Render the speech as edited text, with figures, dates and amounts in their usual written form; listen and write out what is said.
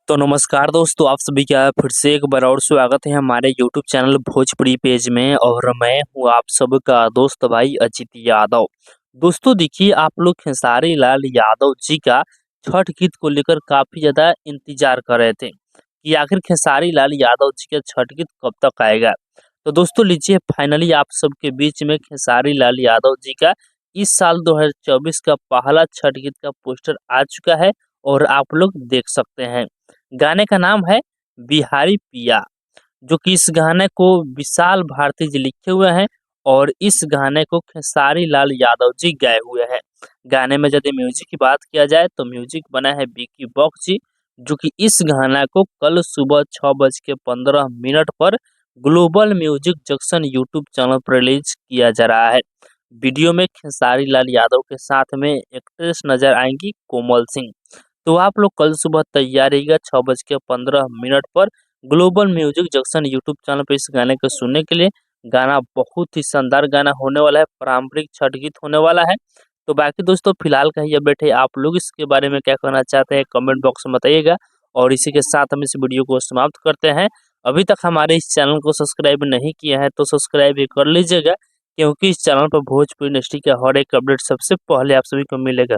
तो नमस्कार दोस्तों, आप सभी का फिर से एक बार और स्वागत है हमारे यूट्यूब चैनल भोजपुरी पेज में। और मैं हूँ आप सबका दोस्त भाई अजित यादव। दोस्तों देखिए, आप लोग खेसारी लाल यादव जी का छठ गीत को लेकर काफ़ी ज़्यादा इंतजार कर रहे थे कि आखिर खेसारी लाल यादव जी का छठ गीत कब तक आएगा। तो दोस्तों लीजिए, फाइनली आप सबके बीच में खेसारी लाल यादव जी का इस साल 2024 का पहला छठ गीत का पोस्टर आ चुका है और आप लोग देख सकते हैं। गाने का नाम है बिहारी पिया, जो कि इस गाने को विशाल भारती जी लिखे हुए हैं और इस गाने को खेसारी लाल यादव जी गाए हुए हैं। गाने में यदि म्यूजिक की बात किया जाए तो म्यूजिक बना है बीकी बॉक्स जी, जो कि इस गाना को कल सुबह 6:15 पर global music junction YouTube channel पर रिलीज किया जा रहा है। वीडियो में खेसारी लाल यादव के साथ में एक्ट्रेस नजर आएंगी कोमल सिंह। तो आप लोग कल सुबह तैयार रहिएगा 6:15 पर global music junction YouTube channel पे इस गाने को सुनने के लिए। गाना बहुत ही शानदार गाना होने वाला है, पारंपरिक छठ गीत होने वाला है। तो बाकी दोस्तों फिलहाल का ही अपडेट है, आप लोग इसके बारे में क्या कहना चाहते हैं कमेंट बॉक्स में बताइएगा। और इसी के साथ हम इस वीडियो को समाप्त करते हैं। अभी तक हमारे इस चैनल को सब्सक्राइब नहीं किया है तो सब्सक्राइब भी कर लीजिएगा, क्योंकि इस चैनल पर भोजपुरी इंडस्ट्री का हर एक अपडेट सबसे पहले आप सभी को मिलेगा।